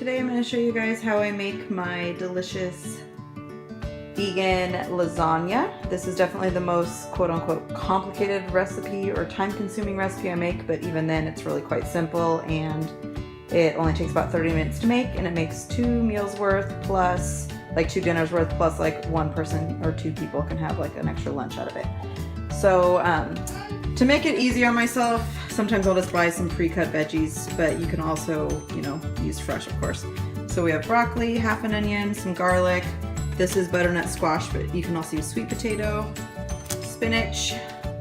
Today I'm going to show you guys how I make my delicious vegan lasagna. This is definitely the most quote-unquote complicated recipe or time-consuming recipe I make, but even then it's really quite simple and it only takes about 30 minutes to make, and it makes 2 meals worth plus like 2 dinners worth plus like 1 person or 2 people can have like an extra lunch out of it. So to make it easy on myself, sometimes I'll just buy some pre-cut veggies, but you can also, use fresh, of course. So we have broccoli, half an onion, some garlic. This is butternut squash, but you can also use sweet potato, spinach,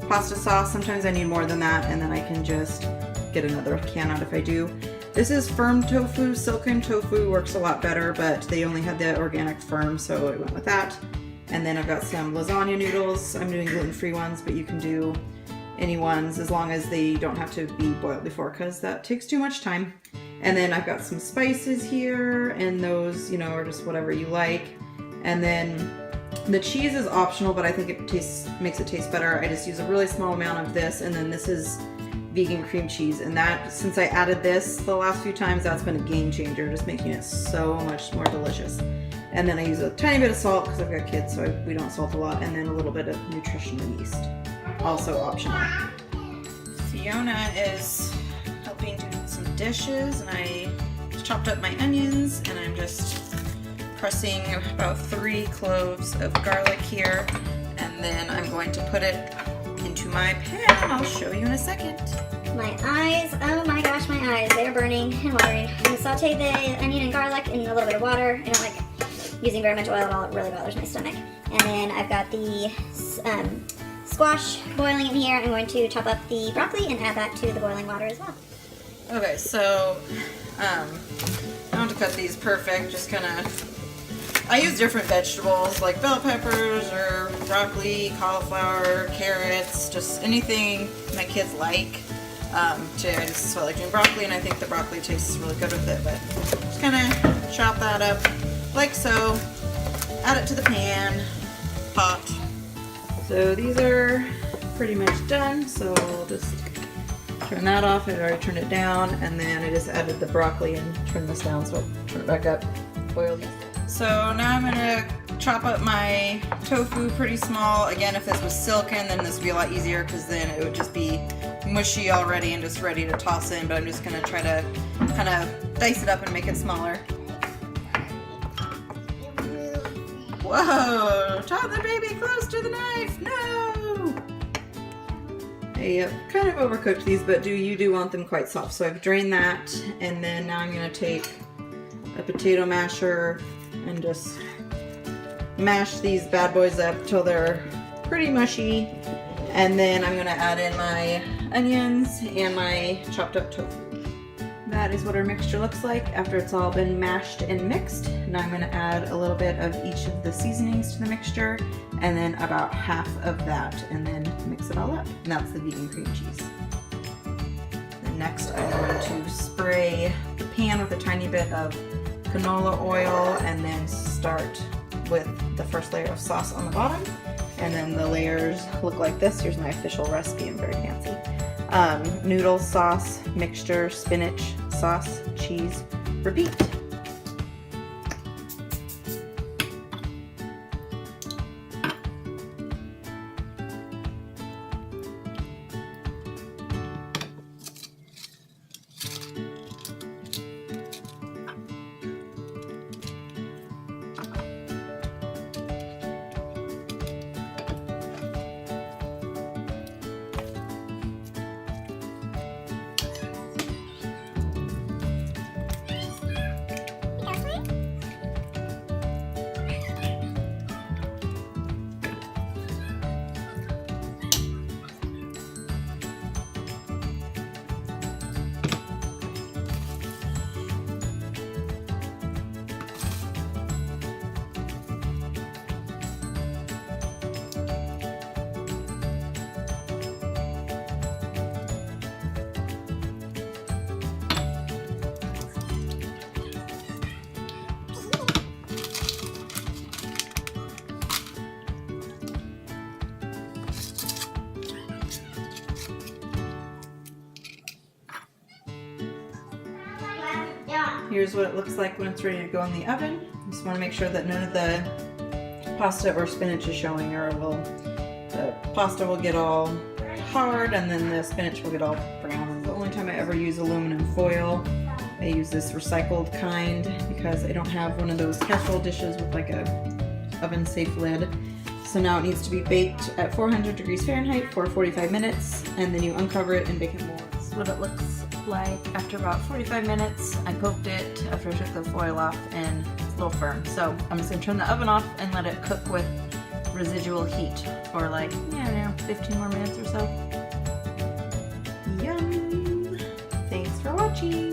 pasta sauce. Sometimes I need more than that, and then I can just get another can out if I do. This is firm tofu. Silken tofu works a lot better, but they only had the organic firm, so I went with that. And then I've got some lasagna noodles. I'm doing gluten-free ones, but you can do any ones as long as they don't have to be boiled before, because that takes too much time. And then I've got some spices here, and those, are just whatever you like. And then the cheese is optional, but I think it makes it taste better. I just use a really small amount of this, and then this is vegan cream cheese. And that, since I added this the last few times, that's been a game changer, just making it so much more delicious. And then I use a tiny bit of salt because I've got kids, so we don't salt a lot, and then a little bit of nutritional yeast, also optional. Fiona is helping do some dishes, and I just chopped up my onions, and I'm just pressing about 3 cloves of garlic here, and then I'm going to put it into my pan. I'll show you in a second. My eyes, oh my gosh, my eyes, they are burning and watering. I'm going to saute the onion and garlic in a little bit of water. I don't like using very much oil at all, it really bothers my stomach. And then I've got the squash boiling in here. I'm going to chop up the broccoli and add that to the boiling water as well. Okay, so I don't have to cut these perfect, just kind of, I use different vegetables like bell peppers or broccoli, cauliflower, carrots, just anything my kids like. I just felt like doing broccoli, and I think the broccoli tastes really good with it, but just kind of chop that up like so, add it to the pan, pot. So these are pretty much done, so I'll just turn that off. I already turned it down, and then I just added the broccoli and turned this down, so I'll turn it back up, boil these. So now I'm gonna chop up my tofu pretty small. Again, if this was silken, then this would be a lot easier, because then it would just be mushy already and just ready to toss in, but I'm just gonna try to kind of dice it up and make it smaller. Whoa! Toddler baby close to the knife! No! I kind of overcooked these, but you do want them quite soft. So I've drained that, and then now I'm going to take a potato masher and just mash these bad boys up till they're pretty mushy. And then I'm going to add in my onions and my chopped up tofu. That is what our mixture looks like after it's all been mashed and mixed. Now I'm going to add a little bit of each of the seasonings to the mixture, and then about half of that, and then mix it all up. And that's the vegan cream cheese. And next I'm going to spray the pan with a tiny bit of canola oil, and then start with the first layer of sauce on the bottom. And then the layers look like this. Here's my official recipe, I'm very fancy. Noodles, sauce, mixture, spinach, sauce, cheese, repeat. here's what it looks like when it's ready to go in the oven. Just want to make sure that none of the pasta or spinach is showing, or the pasta will get all hard and then the spinach will get all brown. The only time I ever use aluminum foil, I use this recycled kind because I don't have one of those casserole dishes with like a oven safe lid. So now it needs to be baked at 400 degrees Fahrenheit for 45 minutes, and then you uncover it and bake it more. This is what it looks like after about 45 minutes. I poked it after I took the foil off and it's a little firm. So I'm just gonna turn the oven off and let it cook with residual heat for like, I don't know, 15 more minutes or so. Yum! Thanks for watching!